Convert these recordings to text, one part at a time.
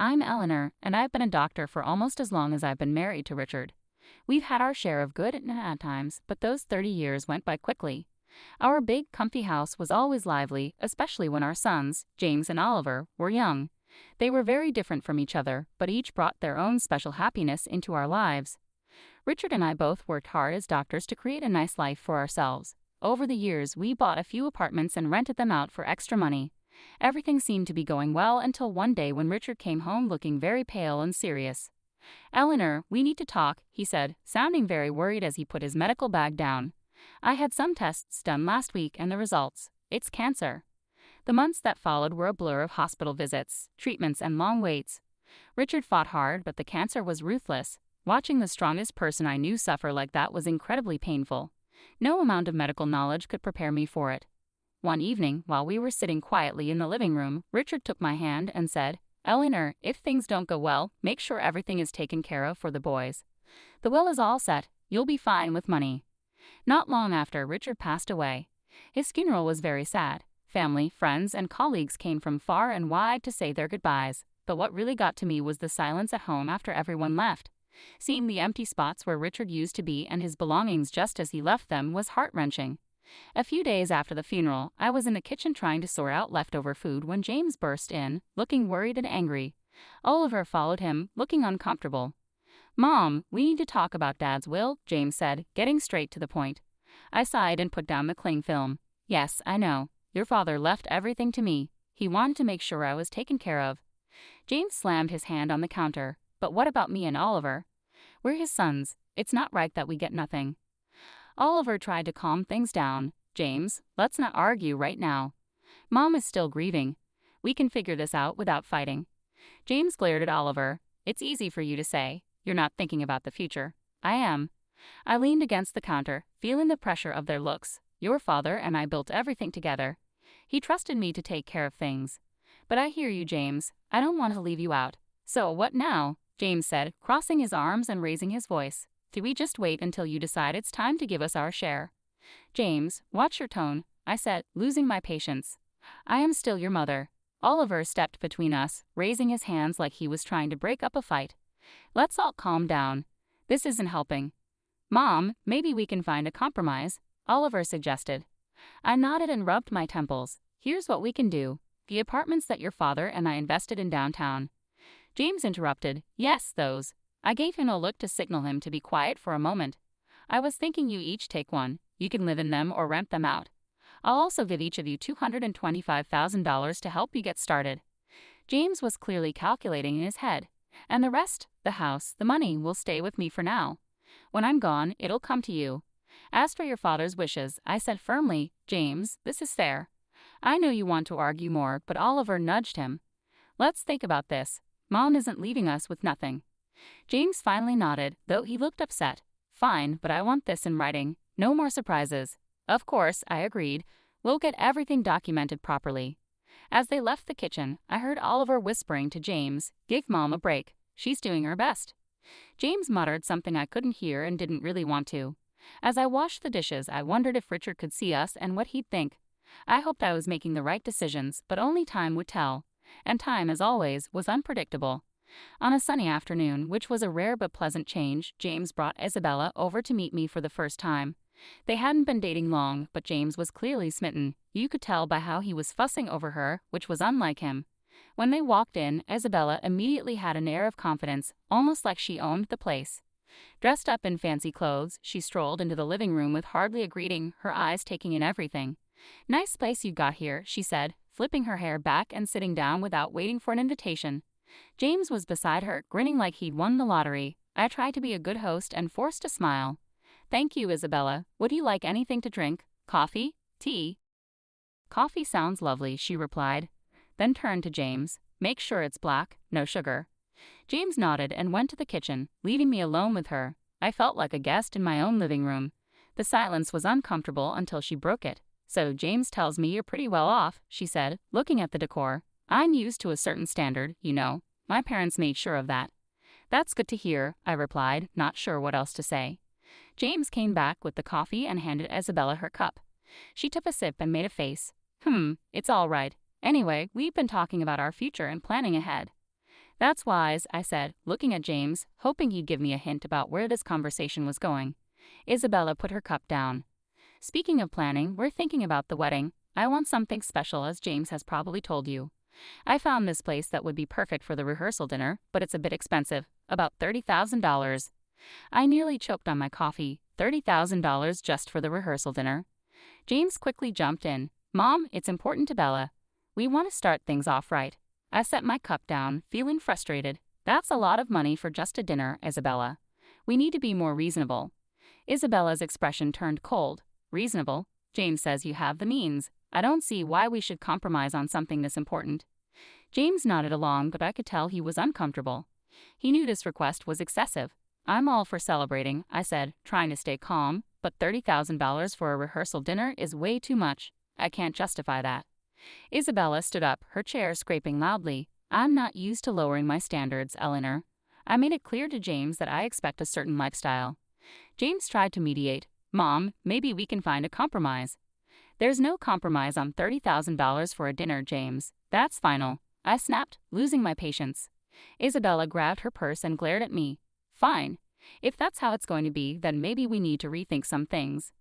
I'm Eleanor, and I've been a doctor for almost as long as I've been married to Richard. We've had our share of good and bad times, but those 30 years went by quickly. Our big, comfy house was always lively, especially when our sons, James and Oliver, were young. They were very different from each other, but each brought their own special happiness into our lives. Richard and I both worked hard as doctors to create a nice life for ourselves. Over the years, we bought a few apartments and rented them out for extra money. Everything seemed to be going well until one day when Richard came home looking very pale and serious. "Eleanor, we need to talk," he said, sounding very worried as he put his medical bag down. "I had some tests done last week and the results. It's cancer." The months that followed were a blur of hospital visits, treatments, and long waits. Richard fought hard, but the cancer was ruthless. Watching the strongest person I knew suffer like that was incredibly painful. No amount of medical knowledge could prepare me for it. One evening, while we were sitting quietly in the living room, Richard took my hand and said, "Eleanor, if things don't go well, make sure everything is taken care of for the boys. The will is all set. You'll be fine with money." Not long after, Richard passed away. His funeral was very sad. Family, friends, and colleagues came from far and wide to say their goodbyes. But what really got to me was the silence at home after everyone left. Seeing the empty spots where Richard used to be and his belongings just as he left them was heart-wrenching. A few days after the funeral, I was in the kitchen trying to sort out leftover food when James burst in, looking worried and angry. Oliver followed him, looking uncomfortable. "Mom, we need to talk about Dad's will," James said, getting straight to the point. I sighed and put down the cling film. "Yes, I know. Your father left everything to me. He wanted to make sure I was taken care of." James slammed his hand on the counter. "But what about me and Oliver? We're his sons. It's not right that we get nothing." Oliver tried to calm things down. "James, let's not argue right now. Mom is still grieving. We can figure this out without fighting." James glared at Oliver. "It's easy for you to say. You're not thinking about the future." "I am." I leaned against the counter, feeling the pressure of their looks. "Your father and I built everything together. He trusted me to take care of things. But I hear you, James. I don't want to leave you out." "So what now?" James said, crossing his arms and raising his voice. "Do we just wait until you decide it's time to give us our share?" "James, watch your tone," I said, losing my patience. "I am still your mother." Oliver stepped between us, raising his hands like he was trying to break up a fight. "Let's all calm down. This isn't helping." "Mom, maybe we can find a compromise," Oliver suggested. I nodded and rubbed my temples. "Here's what we can do. The apartments that your father and I invested in downtown." James interrupted. "Yes, those." I gave him a look to signal him to be quiet for a moment. "I was thinking you each take one. You can live in them or rent them out. I'll also give each of you $225,000 to help you get started." James was clearly calculating in his head. "And the rest, the house, the money, will stay with me for now. When I'm gone, it'll come to you." "As for your father's wishes," I said firmly, "James, this is fair. I know you want to argue more," but Oliver nudged him. "Let's think about this. Mom isn't leaving us with nothing." James finally nodded, though he looked upset. "Fine, but I want this in writing. No more surprises." "Of course," I agreed. "We'll get everything documented properly." As they left the kitchen, I heard Oliver whispering to James, "Give Mom a break. She's doing her best." James muttered something I couldn't hear and didn't really want to. As I washed the dishes, I wondered if Richard could see us and what he'd think. I hoped I was making the right decisions, but only time would tell. And time, as always, was unpredictable. On a sunny afternoon, which was a rare but pleasant change, James brought Isabella over to meet me for the first time. They hadn't been dating long, but James was clearly smitten. You could tell by how he was fussing over her, which was unlike him. When they walked in, Isabella immediately had an air of confidence, almost like she owned the place. Dressed up in fancy clothes, she strolled into the living room with hardly a greeting, her eyes taking in everything. "Nice place you got here," she said, flipping her hair back and sitting down without waiting for an invitation. James was beside her, grinning like he'd won the lottery. I tried to be a good host and forced a smile. "Thank you, Isabella. Would you like anything to drink? Coffee? Tea?" "Coffee sounds lovely," she replied. Then turned to James. "Make sure it's black, no sugar." James nodded and went to the kitchen, leaving me alone with her. I felt like a guest in my own living room. The silence was uncomfortable until she broke it. "So James tells me you're pretty well off," she said, looking at the decor. "I'm used to a certain standard, you know. My parents made sure of that." "That's good to hear," I replied, not sure what else to say. James came back with the coffee and handed Isabella her cup. She took a sip and made a face. It's all right. Anyway, we've been talking about our future and planning ahead." That's wise, I said, looking at James, hoping he'd give me a hint about where this conversation was going. Isabella put her cup down. Speaking of planning, we're thinking about the wedding. I want something special, as James has probably told you. I found this place that would be perfect for the rehearsal dinner, but it's a bit expensive, about $30,000. I nearly choked on my coffee. $30,000 just for the rehearsal dinner. James quickly jumped in. Mom, it's important to Bella. We want to start things off right. I set my cup down, feeling frustrated. That's a lot of money for just a dinner, Isabella. We need to be more reasonable. Isabella's expression turned cold. Reasonable? James says you have the means. I don't see why we should compromise on something this important. James nodded along, but I could tell he was uncomfortable. He knew this request was excessive. I'm all for celebrating, I said, trying to stay calm, but $30,000 for a rehearsal dinner is way too much. I can't justify that. Isabella stood up, her chair scraping loudly. I'm not used to lowering my standards, Eleanor. I made it clear to James that I expect a certain lifestyle. James tried to mediate. Mom, maybe we can find a compromise. There's no compromise on $30,000 for a dinner, James. That's final. I snapped, losing my patience. Isabella grabbed her purse and glared at me. Fine. If that's how it's going to be, then maybe we need to rethink some things.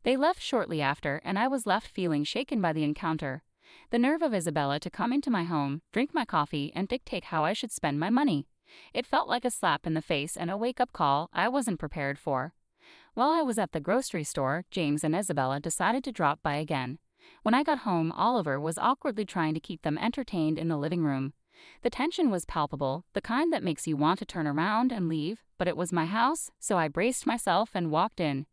They left shortly after, and I was left feeling shaken by the encounter. The nerve of Isabella to come into my home, drink my coffee, and dictate how I should spend my money. It felt like a slap in the face and a wake-up call I wasn't prepared for. While I was at the grocery store, James and Isabella decided to drop by again. When I got home, Oliver was awkwardly trying to keep them entertained in the living room. The tension was palpable, the kind that makes you want to turn around and leave, but it was my house, so I braced myself and walked in.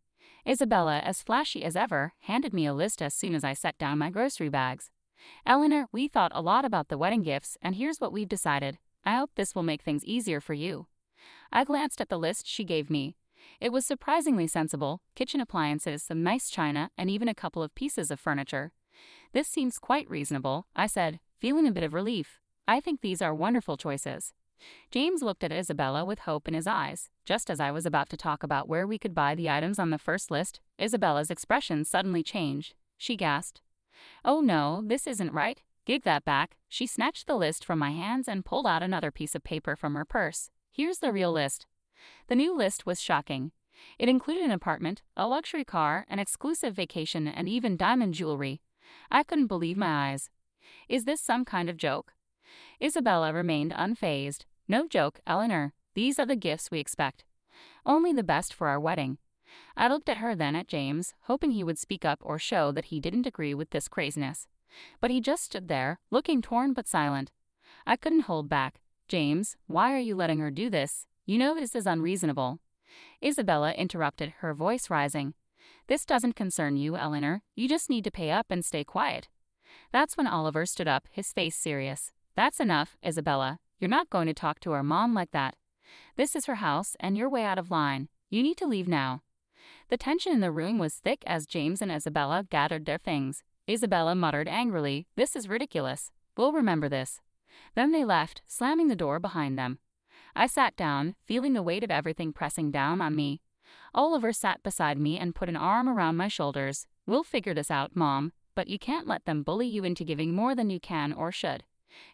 Isabella, as flashy as ever, handed me a list as soon as I set down my grocery bags. Eleanor, we thought a lot about the wedding gifts, and here's what we've decided. I hope this will make things easier for you. I glanced at the list she gave me. It was surprisingly sensible: kitchen appliances, some nice china, and even a couple of pieces of furniture. This seems quite reasonable, I said, feeling a bit of relief. I think these are wonderful choices. James looked at Isabella with hope in his eyes. Just as I was about to talk about where we could buy the items on the first list, Isabella's expression suddenly changed. She gasped. Oh no, this isn't right. Give that back. She snatched the list from my hands and pulled out another piece of paper from her purse. Here's the real list. The new list was shocking. It included an apartment, a luxury car, an exclusive vacation, and even diamond jewelry. I couldn't believe my eyes. Is this some kind of joke? Isabella remained unfazed. No joke, Eleanor. These are the gifts we expect. Only the best for our wedding. I looked at her, then at James, hoping he would speak up or show that he didn't agree with this craziness. But he just stood there, looking torn but silent. I couldn't hold back. James, why are you letting her do this? You know this is unreasonable. Isabella interrupted, her voice rising. This doesn't concern you, Eleanor. You just need to pay up and stay quiet. That's when Oliver stood up, his face serious. That's enough, Isabella. You're not going to talk to our mom like that. This is her house, and you're way out of line. You need to leave now. The tension in the room was thick as James and Isabella gathered their things. Isabella muttered angrily, "This is ridiculous. We'll remember this." Then they left, slamming the door behind them. I sat down, feeling the weight of everything pressing down on me. Oliver sat beside me and put an arm around my shoulders. We'll figure this out, Mom, but you can't let them bully you into giving more than you can or should.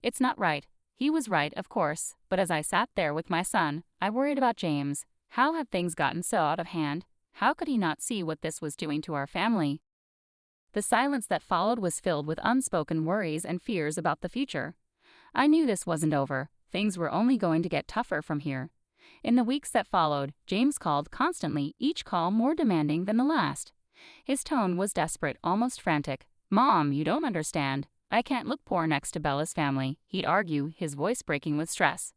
It's not right. He was right, of course, but as I sat there with my son, I worried about James. How had things gotten so out of hand? How could he not see what this was doing to our family? The silence that followed was filled with unspoken worries and fears about the future. I knew this wasn't over. Things were only going to get tougher from here. In the weeks that followed, James called constantly, each call more demanding than the last. His tone was desperate, almost frantic. "Mom, you don't understand. I can't look poor next to Bella's family," he'd argue, his voice breaking with stress.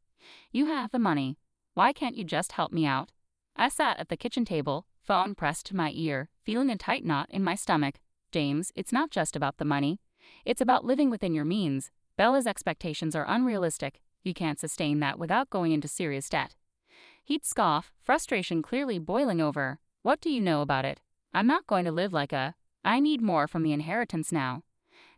"You have the money. Why can't you just help me out?" I sat at the kitchen table, phone pressed to my ear, feeling a tight knot in my stomach. "James, it's not just about the money. It's about living within your means. Bella's expectations are unrealistic. You can't sustain that without going into serious debt." He'd scoff, frustration clearly boiling over. "What do you know about it? I'm not going to live like a... I need more from the inheritance now."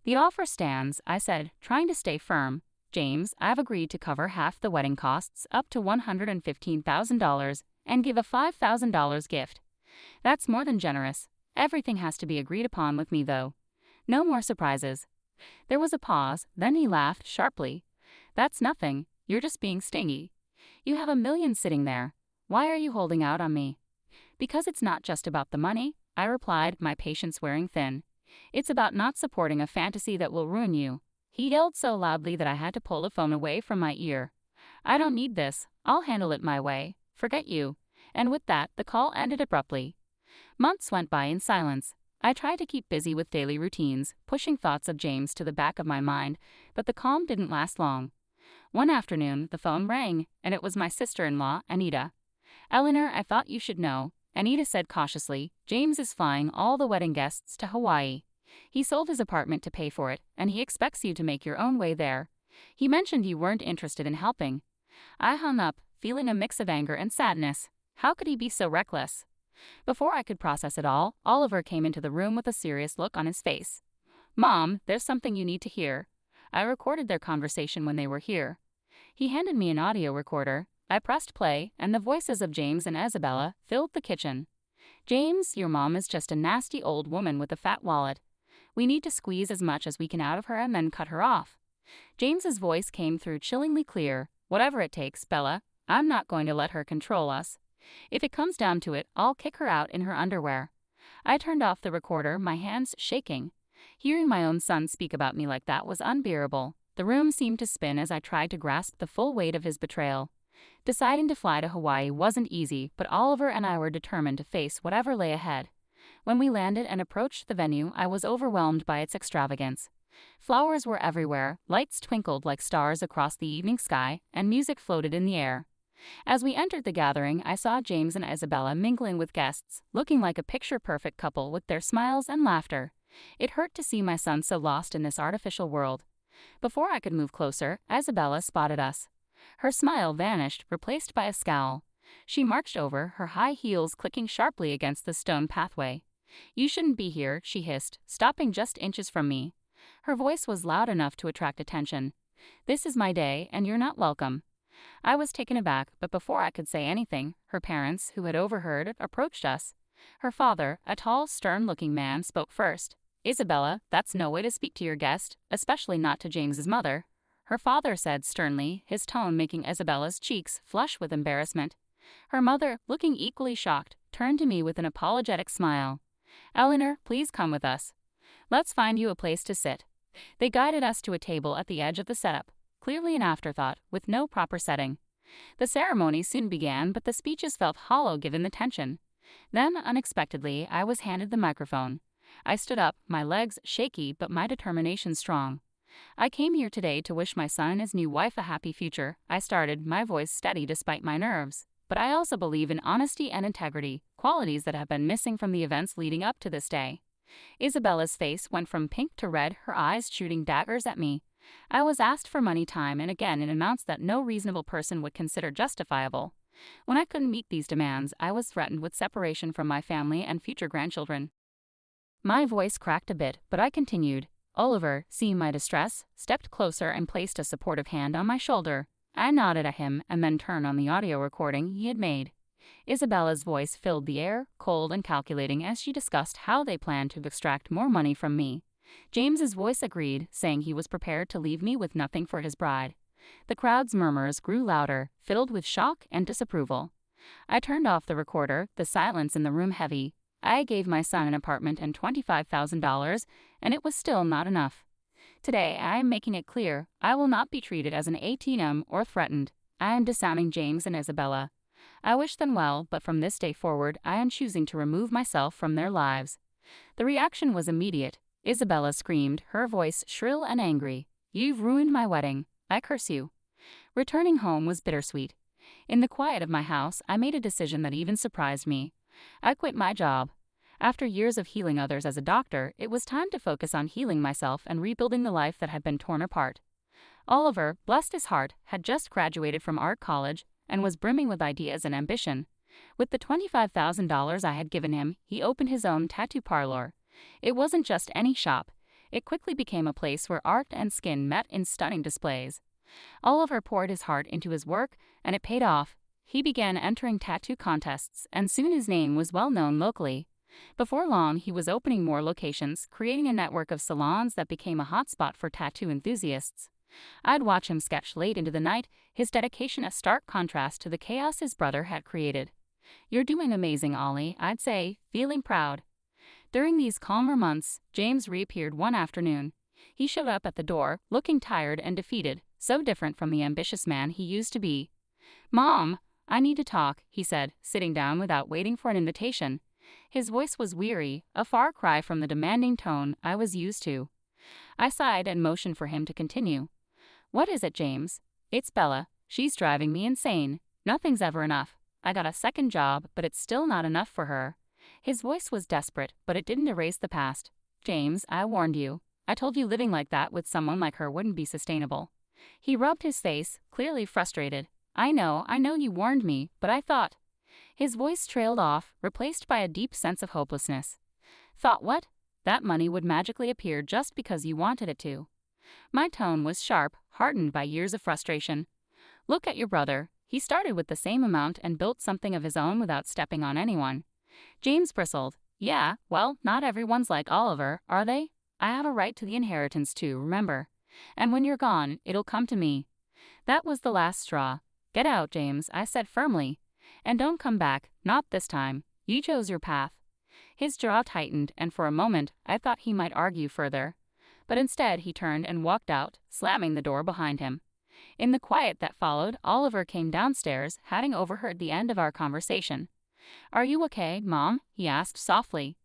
"The offer stands," I said, trying to stay firm. "James, I've agreed to cover half the wedding costs, up to $115,000, and give a $5,000 gift. That's more than generous. Everything has to be agreed upon with me, though. No more surprises." There was a pause, then he laughed sharply. "That's nothing. You're just being stingy. You have a million sitting there. Why are you holding out on me? Because it's not just about the money, I replied, my patience wearing thin. It's about not supporting a fantasy that will ruin you. He yelled so loudly that I had to pull the phone away from my ear. I don't need this. I'll handle it my way. Forget you. And with that, the call ended abruptly. Months went by in silence. I tried to keep busy with daily routines, pushing thoughts of James to the back of my mind, but the calm didn't last long. One afternoon, the phone rang, and it was my sister-in-law, Anita. Eleanor, I thought you should know, Anita said cautiously, James is flying all the wedding guests to Hawaii. He sold his apartment to pay for it, and he expects you to make your own way there. He mentioned you weren't interested in helping. I hung up, feeling a mix of anger and sadness. How could he be so reckless? Before I could process it all, Oliver came into the room with a serious look on his face. Mom, there's something you need to hear. I recorded their conversation when they were here. He handed me an audio recorder. I pressed play, and the voices of James and Isabella filled the kitchen. James, your mom is just a nasty old woman with a fat wallet. We need to squeeze as much as we can out of her and then cut her off. James's voice came through chillingly clear. Whatever it takes, Bella. I'm not going to let her control us. If it comes down to it, I'll kick her out in her underwear. I turned off the recorder, my hands shaking. Hearing my own son speak about me like that was unbearable. The room seemed to spin as I tried to grasp the full weight of his betrayal. Deciding to fly to Hawaii wasn't easy, but Oliver and I were determined to face whatever lay ahead. When we landed and approached the venue, I was overwhelmed by its extravagance. Flowers were everywhere, lights twinkled like stars across the evening sky, and music floated in the air. As we entered the gathering, I saw James and Isabella mingling with guests, looking like a picture-perfect couple with their smiles and laughter. It hurt to see my son so lost in this artificial world. Before I could move closer, Isabella spotted us. Her smile vanished, replaced by a scowl. She marched over, her high heels clicking sharply against the stone pathway. You shouldn't be here, she hissed, stopping just inches from me. Her voice was loud enough to attract attention. This is my day, and you're not welcome. I was taken aback, but before I could say anything, her parents, who had overheard, approached us. Her father, a tall, stern-looking man, spoke first. Isabella, that's no way to speak to your guest, especially not to James's mother. Her father said sternly, his tone making Isabella's cheeks flush with embarrassment. Her mother, looking equally shocked, turned to me with an apologetic smile. Eleanor, please come with us. Let's find you a place to sit. They guided us to a table at the edge of the setup, clearly an afterthought, with no proper setting. The ceremony soon began, but the speeches felt hollow given the tension. Then, unexpectedly, I was handed the microphone. I stood up, my legs shaky but my determination strong. I came here today to wish my son and his new wife a happy future, I started, my voice steady despite my nerves. But I also believe in honesty and integrity, qualities that have been missing from the events leading up to this day. Isabella's face went from pink to red, her eyes shooting daggers at me. I was asked for money time and again in amounts that no reasonable person would consider justifiable. When I couldn't meet these demands, I was threatened with separation from my family and future grandchildren. My voice cracked a bit, but I continued. Oliver, seeing my distress, stepped closer and placed a supportive hand on my shoulder. I nodded at him and then turned on the audio recording he had made. Isabella's voice filled the air, cold and calculating as she discussed how they planned to extract more money from me. James's voice agreed, saying he was prepared to leave me with nothing for his bride. The crowd's murmurs grew louder, filled with shock and disapproval. I turned off the recorder, the silence in the room heavy. I gave my son an apartment and $25,000, and it was still not enough. Today, I am making it clear, I will not be treated as an ATM or threatened. I am disowning James and Isabella. I wish them well, but from this day forward, I am choosing to remove myself from their lives. The reaction was immediate. Isabella screamed, her voice shrill and angry. You've ruined my wedding. I curse you. Returning home was bittersweet. In the quiet of my house, I made a decision that even surprised me. I quit my job. After years of healing others as a doctor, it was time to focus on healing myself and rebuilding the life that had been torn apart. Oliver, bless his heart, had just graduated from art college and was brimming with ideas and ambition. With the $25,000 I had given him, he opened his own tattoo parlor. It wasn't just any shop. It quickly became a place where art and skin met in stunning displays. Oliver poured his heart into his work, and it paid off. He began entering tattoo contests, and soon his name was well known locally. Before long, he was opening more locations, creating a network of salons that became a hotspot for tattoo enthusiasts. I'd watch him sketch late into the night, his dedication a stark contrast to the chaos his brother had created. "You're doing amazing, Ollie," I'd say, feeling proud. During these calmer months, James reappeared one afternoon. He showed up at the door, looking tired and defeated, so different from the ambitious man he used to be. "Mom, I need to talk," he said, sitting down without waiting for an invitation. His voice was weary, a far cry from the demanding tone I was used to. I sighed and motioned for him to continue. "What is it, James?" "It's Bella. She's driving me insane. Nothing's ever enough. I got a second job, but it's still not enough for her." His voice was desperate, but it didn't erase the past. "James, I warned you. I told you living like that with someone like her wouldn't be sustainable." He rubbed his face, clearly frustrated. I know you warned me, but I thought." His voice trailed off, replaced by a deep sense of hopelessness. "Thought what?" "That money would magically appear just because you wanted it to." My tone was sharp, hardened by years of frustration. "Look at your brother. He started with the same amount and built something of his own without stepping on anyone." James bristled. "Yeah, well, not everyone's like Oliver, are they? I have a right to the inheritance too, remember? And when you're gone, it'll come to me." That was the last straw. "Get out, James," I said firmly. "And don't come back, not this time. You chose your path." His jaw tightened, and for a moment I thought he might argue further. But instead he turned and walked out, slamming the door behind him. In the quiet that followed, Oliver came downstairs, having overheard the end of our conversation. "Are you okay, Mom?" he asked softly.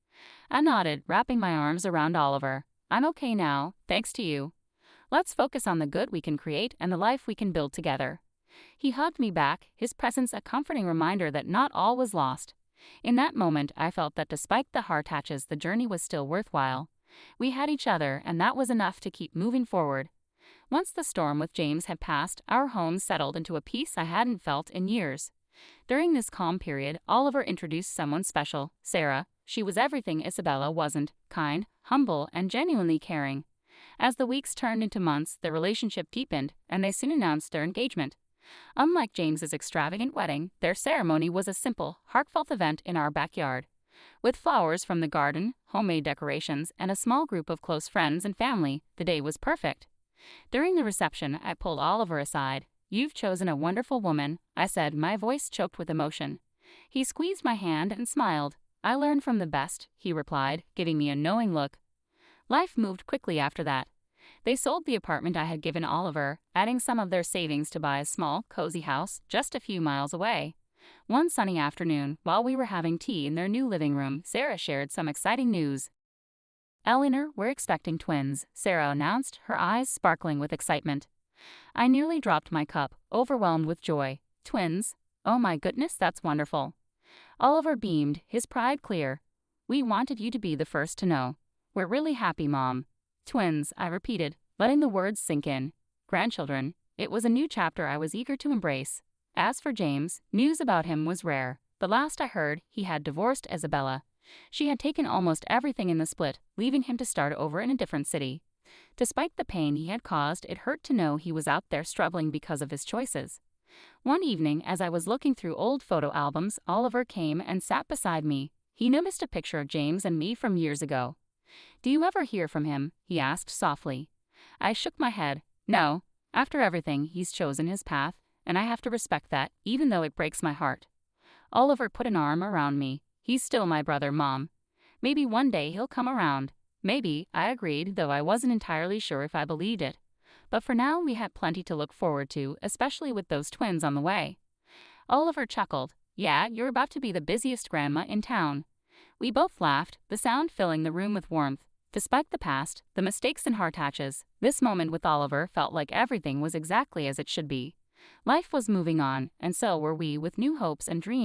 I nodded, wrapping my arms around Oliver. "I'm okay now, thanks to you. Let's focus on the good we can create and the life we can build together." He hugged me back, his presence a comforting reminder that not all was lost. In that moment, I felt that despite the heartaches, the journey was still worthwhile. We had each other, and that was enough to keep moving forward. Once the storm with James had passed, our home settled into a peace I hadn't felt in years. During this calm period, Oliver introduced someone special, Sarah. She was everything Isabella wasn't: kind, humble, and genuinely caring. As the weeks turned into months, their relationship deepened, and they soon announced their engagement. Unlike James's extravagant wedding, their ceremony was a simple, heartfelt event in our backyard. With flowers from the garden, homemade decorations, and a small group of close friends and family, the day was perfect. During the reception, I pulled Oliver aside. "You've chosen a wonderful woman," I said, my voice choked with emotion. He squeezed my hand and smiled. "I learn from the best," he replied, giving me a knowing look. Life moved quickly after that. They sold the apartment I had given Oliver, adding some of their savings to buy a small, cozy house just a few miles away. One sunny afternoon, while we were having tea in their new living room, Sarah shared some exciting news. "Eleanor, we're expecting twins," Sarah announced, her eyes sparkling with excitement. I nearly dropped my cup, overwhelmed with joy. "Twins? Oh my goodness, that's wonderful." Oliver beamed, his pride clear. "We wanted you to be the first to know. We're really happy, Mom." "Twins," I repeated, letting the words sink in. "Grandchildren." It was a new chapter I was eager to embrace. As for James, news about him was rare. The last I heard, he had divorced Isabella. She had taken almost everything in the split, leaving him to start over in a different city. Despite the pain he had caused, it hurt to know he was out there struggling because of his choices. One evening, as I was looking through old photo albums, Oliver came and sat beside me. He noticed a picture of James and me from years ago. "Do you ever hear from him?" he asked softly. I shook my head. "No. After everything, he's chosen his path, and I have to respect that, even though it breaks my heart." Oliver put an arm around me. "He's still my brother, Mom. Maybe one day he'll come around." "Maybe," I agreed, though I wasn't entirely sure if I believed it. But for now, we had plenty to look forward to, especially with those twins on the way. Oliver chuckled. "Yeah, you're about to be the busiest grandma in town." We both laughed, the sound filling the room with warmth. Despite the past, the mistakes and heartaches, this moment with Oliver felt like everything was exactly as it should be. Life was moving on, and so were we, with new hopes and dreams.